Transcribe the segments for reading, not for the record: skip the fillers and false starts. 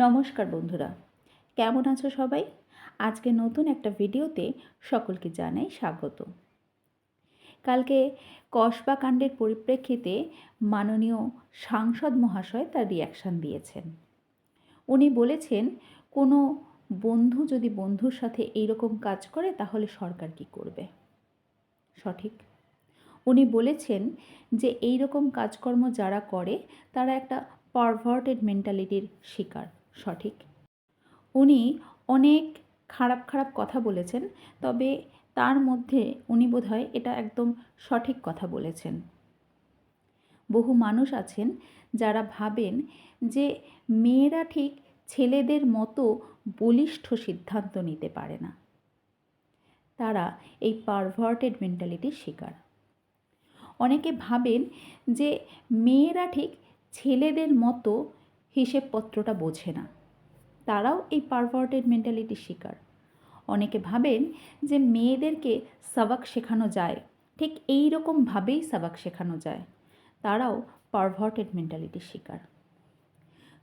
নমস্কার বন্ধুরা, কেমন আছো সবাই? আজকে নতুন একটা ভিডিওতে সকলকে জানাই স্বাগত। কালকে কসবা কাণ্ডের পরিপ্রেক্ষিতে মাননীয় সাংসদ মহাশয় তার রিয়াকশান দিয়েছেন। উনি বলেছেন, কোনো বন্ধু যদি বন্ধুর সাথে এইরকম কাজ করে তাহলে সরকার কী করবে? সঠিক। উনি বলেছেন যে এই রকম কাজকর্ম যারা করে তারা একটা পারভার্টেড মেন্টালিটির শিকার। সঠিক। উনি অনেক খারাপ খারাপ কথা বলেছেন, তবে তার মধ্যে উনি বোধহয় এটা একদম সঠিক কথা বলেছেন। বহু মানুষ আছেন যারা ভাবেন যে মেয়েরা ঠিক ছেলেদের মতো বলিষ্ঠ সিদ্ধান্ত নিতে পারে না। তারা এই পারভার্টেড মেন্টালিটির শিকার। অনেকে ভাবেন যে মেয়েরা ঠিক ছেলেদের মতো হিসেবপত্রটা বোঝে না। তারাও এই পারভার্টেড মেন্টালিটির শিকার। অনেকে ভাবেন যে মেয়েদেরকে সাবাক শেখানো যায়, ঠিক এই রকমভাবেই সাবাক শেখানো যায়। তারাও পারভার্টেড মেন্টালিটির শিকার।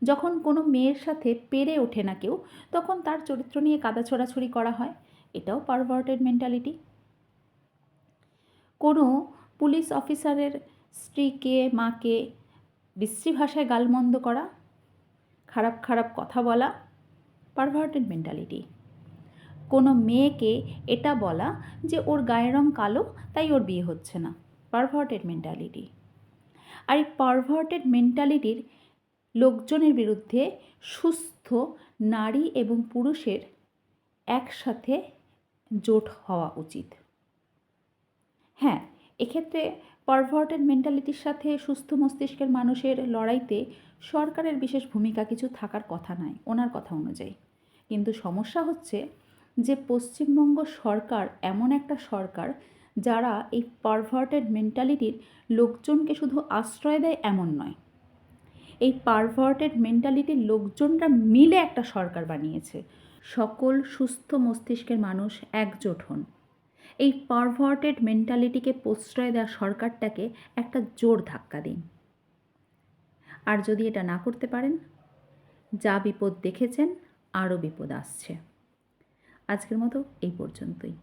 যখন কোনো মেয়ের সাথে পেরে ওঠে না কেউ, তখন তার চরিত্র নিয়ে কাদা ছোড়াছুড়ি করা হয়। এটাও পারভার্টেড মেন্টালিটি। কোনো পুলিশ অফিসারের স্ত্রীকে, মাকে বিশ্রী ভাষায় গালমন্দ করা, খারাপ খারাপ কথা বলা, পারভার্টেড মেন্টালিটি। কোনো মেয়েকে এটা বলা যে ওর গায়ের রং কালো তাই ওর বিয়ে হচ্ছে না, পারভার্টেড মেন্টালিটি। আর এই পারভার্টেড মেন্টালিটির লোকজনের বিরুদ্ধে সুস্থ নারী এবং পুরুষের একসাথে জোট হওয়া উচিত। হ্যাঁ, এক্ষেত্রে পারভার্টেড মেন্টালিটির সাথে সুস্থ মস্তিষ্কের মানুষের লড়াইতে সরকারের বিশেষ ভূমিকা কিছু থাকার কথা নয়, ওনার কথা অনুযায়ী। কিন্তু সমস্যা হচ্ছে যে পশ্চিমবঙ্গ সরকার এমন একটা সরকার যারা এই পারভার্টেড মেন্টালিটির লোকজনকে শুধু আশ্রয় দেয় এমন নয়, এই পারভার্টেড মেন্টালিটির লোকজনরা মিলে একটা সরকার বানিয়েছে। সকল সুস্থ মস্তিষ্কের মানুষ একজোট হন, এই পারভার্টেড মেন্টালিটিকে প্রশ্রয় দেওয়া সরকারটাকে একটা জোর ধাক্কা দিন। আর যদি এটা না করতে পারেন, যা বিপদ দেখেছেন আরও বিপদ আসছে। আজকের মতো এই পর্যন্তই।